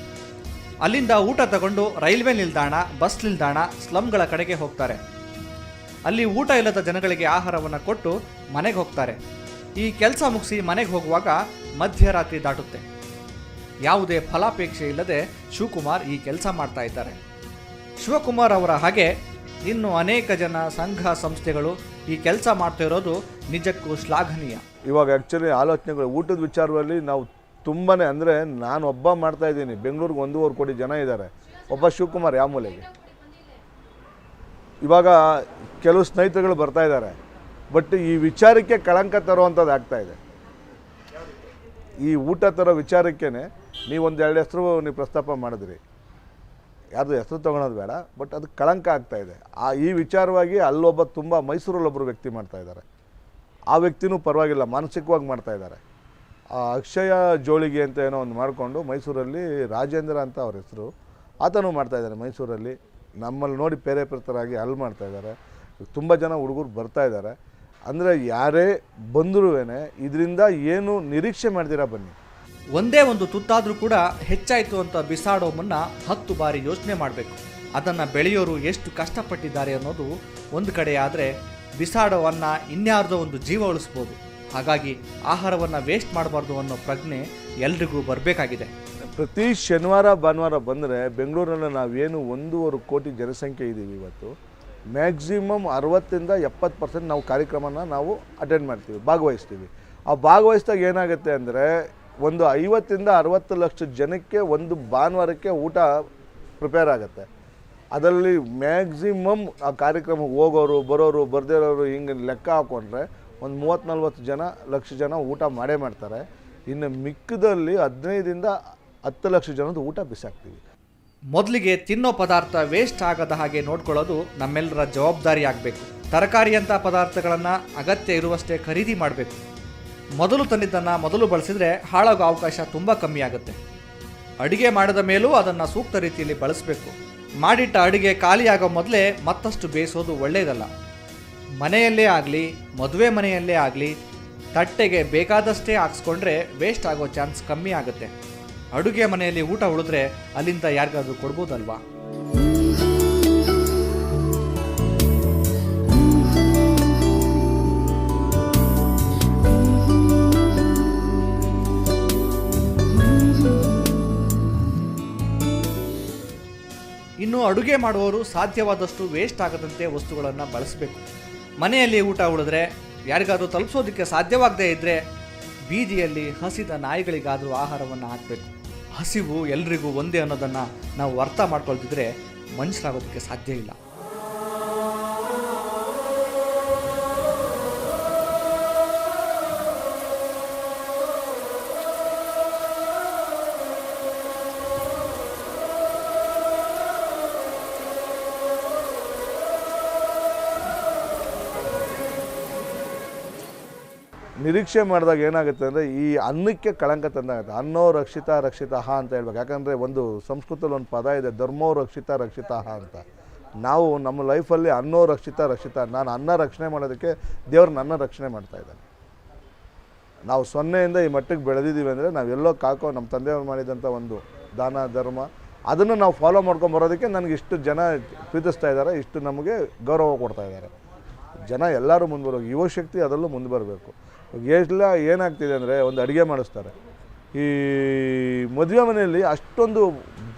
ಅಲ್ಲಿಂದ ಊಟ ತಗೊಂಡು ರೈಲ್ವೆ ನಿಲ್ದಾಣ, ಬಸ್ ನಿಲ್ದಾಣ, ಸ್ಲಮ್ಗಳ ಕಡೆಗೆ ಹೋಗ್ತಾರೆ. ಅಲ್ಲಿ ಊಟ ಇಲ್ಲದ ಜನಗಳಿಗೆ ಆಹಾರವನ್ನು ಕೊಟ್ಟು ಮನೆಗೆ ಹೋಗ್ತಾರೆ. ಈ ಕೆಲಸ ಮುಗಿಸಿ ಮನೆಗೆ ಹೋಗುವಾಗ ಮಧ್ಯರಾತ್ರಿ ದಾಟುತ್ತೆ. ಯಾವುದೇ ಫಲಾಪೇಕ್ಷೆ ಇಲ್ಲದೆ ಶಿವಕುಮಾರ್ ಈ ಕೆಲಸ ಮಾಡ್ತಾ ಇದ್ದಾರೆ. ಶಿವಕುಮಾರ್ ಅವರ ಹಾಗೆ ಇನ್ನು ಅನೇಕ ಜನ, ಸಂಘ ಸಂಸ್ಥೆಗಳು ಈ ಕೆಲಸ ಮಾಡ್ತಾ ಇರೋದು ನಿಜಕ್ಕೂ ಶ್ಲಾಘನೀಯ. ಇವಾಗ ಆ್ಯಕ್ಚುಲಿ ಆಲೋಚನೆಗಳು ಊಟದ ವಿಚಾರದಲ್ಲಿ ನಾವು ತುಂಬಾ, ಅಂದರೆ ನಾನು ಒಬ್ಬ ಮಾಡ್ತಾಯಿದ್ದೀನಿ. ಬೆಂಗಳೂರಿಗೆ 1.25 ಕೋಟಿ ಜನ ಇದ್ದಾರೆ. ಒಬ್ಬ ಶಿವಕುಮಾರ್ ಯಾವ ಮೂಲೆಗೆ. ಇವಾಗ ಕೆಲವು ಸ್ನೇಹಿತರುಗಳು ಬರ್ತಾ ಇದ್ದಾರೆ, ಬಟ್ ಈ ವಿಚಾರಕ್ಕೆ ಕಳಂಕ ತರುವಂಥದ್ದು ಆಗ್ತಾಯಿದೆ. ಈ ಊಟ ತರೋ ವಿಚಾರಕ್ಕೇ ನೀವೊಂದು 2 ಹೆಸರು ನೀವು ಪ್ರಸ್ತಾಪ ಮಾಡಿದ್ರಿ. ಯಾರ್ದು ಹೆಸರು ತೊಗೊಳೋದು ಬೇಡ, ಬಟ್ ಅದು ಕಳಂಕ ಆಗ್ತಾಯಿದೆ. ಈ ವಿಚಾರವಾಗಿ ಅಲ್ಲೊಬ್ಬ ಮೈಸೂರಲ್ಲೊಬ್ಬರು ವ್ಯಕ್ತಿ ಮಾಡ್ತಾಯಿದ್ದಾರೆ. ಆ ವ್ಯಕ್ತಿನೂ ಪರವಾಗಿಲ್ಲ, ಮಾನಸಿಕವಾಗಿ ಮಾಡ್ತಾಯಿದ್ದಾರೆ. ಅಕ್ಷಯ ಜೋಳಿಗೆ ಅಂತ ಏನೋ ಒಂದು ಮಾಡಿಕೊಂಡು ಮೈಸೂರಲ್ಲಿ ರಾಜೇಂದ್ರ ಅಂತ ಅವ್ರ ಹೆಸರು, ಆತನೂ ಮಾಡ್ತಾಯಿದ್ದಾರೆ ಮೈಸೂರಲ್ಲಿ. ನಮ್ಮಲ್ಲಿ ನೋಡಿ ಪ್ರೇರೇಪಿತರಾಗಿ ಅಲ್ಲಿ ಮಾಡ್ತಾಯಿದ್ದಾರೆ. ತುಂಬ ಜನ ಹುಡುಗರು ಬರ್ತಾಯಿದ್ದಾರೆ. ಅಂದರೆ ಯಾರೇ ಬಂದರೂ ಇದರಿಂದ ಏನು ನಿರೀಕ್ಷೆ ಮಾಡ್ತೀರಾ ಬನ್ನಿ. ಒಂದೇ ಒಂದು ತುತ್ತಾದರೂ ಕೂಡ ಹೆಚ್ಚಾಯಿತು ಅಂತ ಬಿಸಾಡೋ ಮುನ್ನ 10 ಬಾರಿ ಯೋಚನೆ ಮಾಡಬೇಕು. ಅದನ್ನು ಬೆಳೆಯೋರು ಎಷ್ಟು ಕಷ್ಟಪಟ್ಟಿದ್ದಾರೆ ಅನ್ನೋದು ಒಂದು ಕಡೆ ಆದರೆ, ಬಿಸಾಡೋ ಅನ್ನ ಇನ್ಯಾರ್ದೋ ಒಂದು ಜೀವ ಉಳಿಸ್ಬೋದು. ಹಾಗಾಗಿ ಆಹಾರವನ್ನು ವೇಸ್ಟ್ ಮಾಡಬಾರ್ದು ಅನ್ನೋ ಪ್ರಜ್ಞೆ ಎಲ್ರಿಗೂ ಬರಬೇಕಾಗಿದೆ. ಪ್ರತಿ ಶನಿವಾರ ಭಾನುವಾರ ಬಂದರೆ ಬೆಂಗಳೂರಿನಲ್ಲಿ ನಾವೇನು 1.25 ಕೋಟಿ ಜನಸಂಖ್ಯೆ ಇದ್ದೀವಿ. ಇವತ್ತು ಮ್ಯಾಕ್ಸಿಮಮ್ 60-70% ನಾವು ಕಾರ್ಯಕ್ರಮನ ನಾವು ಅಟೆಂಡ್ ಮಾಡ್ತೀವಿ, ಭಾಗವಹಿಸ್ತೀವಿ. ಆ ಭಾಗವಹಿಸಿದಾಗ ಏನಾಗುತ್ತೆ ಅಂದರೆ ಒಂದು 50-60 ಲಕ್ಷ ಜನಕ್ಕೆ ಒಂದು ಭಾನುವಾರಕ್ಕೆ ಊಟ ಪ್ರಿಪೇರ್ ಆಗುತ್ತೆ. ಅದರಲ್ಲಿ ಮ್ಯಾಕ್ಸಿಮಮ್ ಆ ಕಾರ್ಯಕ್ರಮಕ್ಕೆ ಹೋಗೋರು, ಬರೋರು, ಬರ್ದಿರೋರು ಹಿಂಗೆ ಲೆಕ್ಕ ಹಾಕ್ಕೊಂಡ್ರೆ ಒಂದು 30-40 ಜನ ಲಕ್ಷ ಜನ ಊಟ ಮಾಡೇ ಮಾಡ್ತಾರೆ. ಇನ್ನು ಮಿಕ್ಕದಲ್ಲಿ 15ರಿಂದ 10 ಲಕ್ಷ ಜನದ ಊಟ ಬಿಸಾಕ್ತೀವಿ. ಮೊದಲಿಗೆ ತಿನ್ನೋ ಪದಾರ್ಥ ವೇಸ್ಟ್ ಆಗದ ಹಾಗೆ ನೋಡ್ಕೊಳ್ಳೋದು ನಮ್ಮೆಲ್ಲರ ಜವಾಬ್ದಾರಿ ಆಗಬೇಕು. ತರಕಾರಿಯಂಥ ಪದಾರ್ಥಗಳನ್ನು ಅಗತ್ಯ ಇರುವಷ್ಟೇ ಖರೀದಿ ಮಾಡಬೇಕು. ಮೊದಲು ತಂದಿದ್ದನ್ನು ಮೊದಲು ಬಳಸಿದರೆ ಹಾಳಾಗೋ ಅವಕಾಶ ತುಂಬ ಕಮ್ಮಿ ಆಗುತ್ತೆ. ಅಡುಗೆ ಮಾಡಿದ ಮೇಲೂ ಅದನ್ನು ಸೂಕ್ತ ರೀತಿಯಲ್ಲಿ ಬಳಸಬೇಕು. ಮಾಡಿಟ್ಟ ಅಡುಗೆ ಖಾಲಿಯಾಗೋ ಮೊದಲೇ ಮತ್ತಷ್ಟು ಬೇಯಿಸೋದು ಒಳ್ಳೆಯದಲ್ಲ. ಮನೆಯಲ್ಲೇ ಆಗಲಿ ಮದುವೆ ಮನೆಯಲ್ಲೇ ಆಗಲಿ ತಟ್ಟೆಗೆ ಬೇಕಾದಷ್ಟೇ ಹಾಕ್ಸ್ಕೊಂಡ್ರೆ ವೇಸ್ಟ್ ಆಗೋ ಚಾನ್ಸ್ ಕಮ್ಮಿ ಆಗುತ್ತೆ. ಅಡುಗೆ ಮನೆಯಲ್ಲಿ ಊಟ ಉಳಿದ್ರೆ ಅಲ್ಲಿಂದ ಯಾರಿಗಾದ್ರೂ ಕೊಡ್ಬೋದಲ್ವಾ? ಇನ್ನು ಅಡುಗೆ ಮಾಡುವವರು ಸಾಧ್ಯವಾದಷ್ಟು ವೇಸ್ಟ್ ಆಗದಂತೆ ವಸ್ತುಗಳನ್ನು ಬಳಸಬೇಕು. ಮನೆಯಲ್ಲಿ ಊಟ ಉಳಿದ್ರೆ ಯಾರಿಗಾದ್ರೂ ತಲುಪಿಸೋದಕ್ಕೆ ಸಾಧ್ಯವಾಗದೇ ಇದ್ದರೆ ಬೀದಿಯಲ್ಲಿ ಹಸಿದ ನಾಯಿಗಳಿಗಾದರೂ ಆಹಾರವನ್ನು ಹಾಕಬೇಕು. ಹಸಿವು ಎಲ್ರಿಗೂ ಒಂದೇ ಅನ್ನೋದನ್ನು ನಾವು ಅರ್ಥ ಮಾಡ್ಕೊಳ್ತಿದ್ರೆ ಮನುಷ್ಯರಾಗೋದಕ್ಕೆ ಸಾಧ್ಯ ಇಲ್ಲ. ನಿರೀಕ್ಷೆ ಮಾಡಿದಾಗ ಏನಾಗುತ್ತೆ ಅಂದರೆ ಈ ಅನ್ನಕ್ಕೆ ಕಳಂಕ ತಂದಾಗುತ್ತೆ. ಅನ್ನೋ ರಕ್ಷಿತ ರಕ್ಷಿತಃ ಅಂತ ಹೇಳ್ಬೇಕು. ಯಾಕಂದರೆ ಒಂದು ಸಂಸ್ಕೃತದಲ್ಲಿ ಒಂದು ಪದ ಇದೆ, ಧರ್ಮೋ ರಕ್ಷಿತ ರಕ್ಷಿತಃ ಅಂತ. ನಾವು ನಮ್ಮ ಲೈಫಲ್ಲಿ ಅನ್ನೋ ರಕ್ಷಿತ ರಕ್ಷಿತ, ನಾನು ಅನ್ನ ರಕ್ಷಣೆ ಮಾಡೋದಕ್ಕೆ ದೇವರು ನನ್ನ ರಕ್ಷಣೆ ಮಾಡ್ತಾಯಿದ್ದಾನೆ. ನಾವು 0ಯಿಂದ ಈ ಮಟ್ಟಿಗೆ ಬೆಳೆದಿದ್ದೀವಿ ಅಂದರೆ ನಾವೆಲ್ಲೋ ಕಾಕೋ ನಮ್ಮ ತಂದೆಯವ್ರು ಮಾಡಿದಂಥ ಒಂದು ದಾನ ಧರ್ಮ ಅದನ್ನು ನಾವು ಫಾಲೋ ಮಾಡ್ಕೊಂಬರೋದಕ್ಕೆ ನನಗೆ ಇಷ್ಟು ಜನ ಪ್ರೀತಿಸ್ತಾ ಇದ್ದಾರೆ, ಇಷ್ಟು ನಮಗೆ ಗೌರವ ಕೊಡ್ತಾ ಇದ್ದಾರೆ. ಜನ ಎಲ್ಲರೂ ಮುಂದೆ ಬರಬೇಕು, ಯುವಶಕ್ತಿ ಅದರಲ್ಲೂ ಮುಂದೆ ಬರಬೇಕು. ಎಲ್ಲ ಏನಾಗ್ತಿದೆ ಅಂದರೆ ಒಂದು ಅಡುಗೆ ಮಾಡಿಸ್ತಾರೆ. ಈ ಮದುವೆ ಮನೆಯಲ್ಲಿ ಅಷ್ಟೊಂದು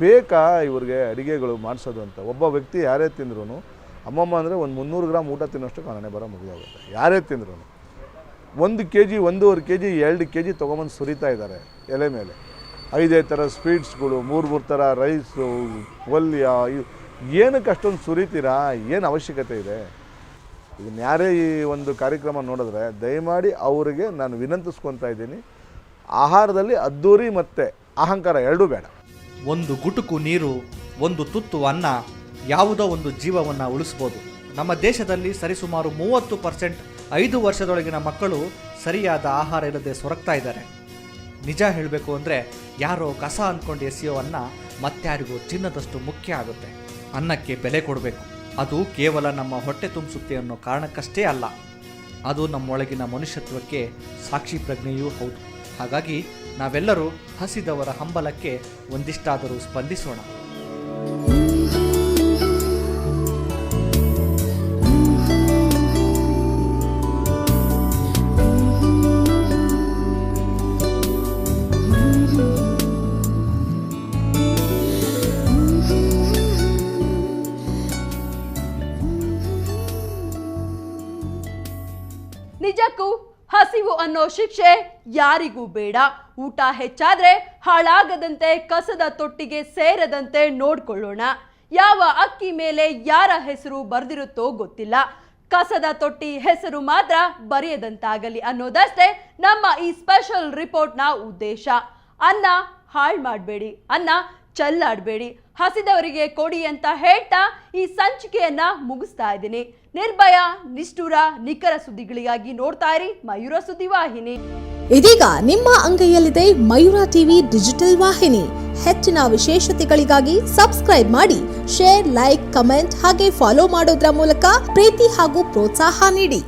ಬೇಕಾ ಇವ್ರಿಗೆ ಅಡುಗೆಗಳು ಮಾಡಿಸೋದು ಅಂತ. ಒಬ್ಬ ವ್ಯಕ್ತಿ ಯಾರೇ ತಿಂದ್ರೂ ಅಮ್ಮಮ್ಮ ಅಂದರೆ ಒಂದು 300 ಗ್ರಾಮ್ ಊಟ ತಿನ್ನೋಷ್ಟು ಕಾರಣೆ ಬರೋ ಮುಗಿದೋಗುತ್ತೆ. ಯಾರೇ ತಿಂದ್ರೂ 1 kg 1.5 kg 2 kg ತೊಗೊಂಬಂದು ಸುರಿತಾ ಇದ್ದಾರೆ ಎಲೆ ಮೇಲೆ. 5 ಥರ ಸ್ವೀಟ್ಸ್ಗಳು, 3 ಥರ ರೈಸು, ಪಲ್ಯ. ಏನಕ್ಕೆ ಅಷ್ಟೊಂದು ಸುರಿತೀರಾ? ಏನು ಅವಶ್ಯಕತೆ ಇದೆ? ಇದನ್ನು ಯಾರೇ ಈ ಒಂದು ಕಾರ್ಯಕ್ರಮ ನೋಡಿದ್ರೆ ದಯಮಾಡಿ ಅವರಿಗೆ ನಾನು ವಿನಂತಿಸ್ಕೊತಾ ಇದ್ದೀನಿ, ಆಹಾರದಲ್ಲಿ ಅದ್ದೂರಿ ಮತ್ತು ಅಹಂಕಾರ ಎರಡೂ ಬೇಡ. ಒಂದು ಗುಟುಕು ನೀರು, ಒಂದು ತುತ್ತು ಅನ್ನ ಯಾವುದೋ ಒಂದು ಜೀವವನ್ನು ಉಳಿಸ್ಬೋದು. ನಮ್ಮ ದೇಶದಲ್ಲಿ ಸರಿಸುಮಾರು 30% 5 ವರ್ಷದೊಳಗಿನ ಮಕ್ಕಳು ಸರಿಯಾದ ಆಹಾರ ಇಲ್ಲದೆ ಸೊರಗ್ತಾ ಇದ್ದಾರೆ. ನಿಜ ಹೇಳಬೇಕು ಅಂದರೆ ಯಾರೋ ಕಸ ಅಂದ್ಕೊಂಡು ಎಸೆಯೋ ಅನ್ನ ಮತ್ತಾರಿಗೂ ಚಿನ್ನದಷ್ಟು ಮುಖ್ಯ ಆಗುತ್ತೆ. ಅನ್ನಕ್ಕೆ ಬೆಲೆ ಕೊಡಬೇಕು. ಅದು ಕೇವಲ ನಮ್ಮ ಹೊಟ್ಟೆ ತುಂಬಿಸುತ್ತೆ ಅನ್ನೋ ಕಾರಣಕ್ಕಷ್ಟೇ ಅಲ್ಲ, ಅದು ನಮ್ಮೊಳಗಿನ ಮನುಷ್ಯತ್ವಕ್ಕೆ ಸಾಕ್ಷಿ ಪ್ರಜ್ಞೆಯೂ ಹೌದು. ಹಾಗಾಗಿ ನಾವೆಲ್ಲರೂ ಹಸಿದವರ ಹಂಬಲಕ್ಕೆ ಒಂದಿಷ್ಟಾದರೂ ಸ್ಪಂದಿಸೋಣ. ನಿಜಕ್ಕೂ ಹಸಿವು ಅನ್ನೋ ಶಿಕ್ಷೆ ಯಾರಿಗೂ ಬೇಡ. ಊಟ ಹೆಚ್ಚಾದ್ರೆ ಹಾಳಾಗದಂತೆ, ಕಸದ ತೊಟ್ಟಿಗೆ ಸೇರದಂತೆ ನೋಡ್ಕೊಳ್ಳೋಣ. ಯಾವ ಅಕ್ಕಿ ಮೇಲೆ ಯಾರ ಹೆಸರು ಬರ್ದಿರುತ್ತೋ ಗೊತ್ತಿಲ್ಲ, ಕಸದ ತೊಟ್ಟಿ ಹೆಸರು ಮಾತ್ರ ಬರೆಯದಂತಾಗಲಿ ಅನ್ನೋದಷ್ಟೇ ನಮ್ಮ ಈ ಸ್ಪೆಷಲ್ ರಿಪೋರ್ಟ್ನ ಉದ್ದೇಶ. ಅನ್ನ ಹಾಳು ಮಾಡಬೇಡಿ, ಅನ್ನ ಚೆಲ್ಲಾಡಬೇಡಿ, ಹಸಿದವರಿಗೆ ಕೊಡಿ ಅಂತ ಹೇಳ್ತಾ ಈ ಸಂಚಿಕೆಯನ್ನ ಮುಗಿಸ್ತಾ ಇದ್ದೀನಿ. ನಿರ್ಭಯ, ನಿಷ್ಠುರ, ನಿಖರ ಸುದ್ದಿಗಳಿಗಾಗಿ ನೋಡ್ತಾ ಇರಿ ಮಯೂರ ಸುದ್ದಿವಾಹಿನಿ. ಇದೀಗ ನಿಮ್ಮ ಅಂಗೈಯಲ್ಲಿದೆ ಮಯೂರ ಟಿವಿ ಡಿಜಿಟಲ್ ವಾಹಿನಿ. ಹೆಚ್ಚಿನ ವಿಶೇಷತೆಗಳಿಗಾಗಿ ಸಬ್ಸ್ಕ್ರೈಬ್ ಮಾಡಿ, ಶೇರ್, ಲೈಕ್, ಕಮೆಂಟ್ ಹಾಗೆ ಫಾಲೋ ಮಾಡೋದ್ರ ಮೂಲಕ ಪ್ರೀತಿ ಹಾಗೂ ಪ್ರೋತ್ಸಾಹ ನೀಡಿ.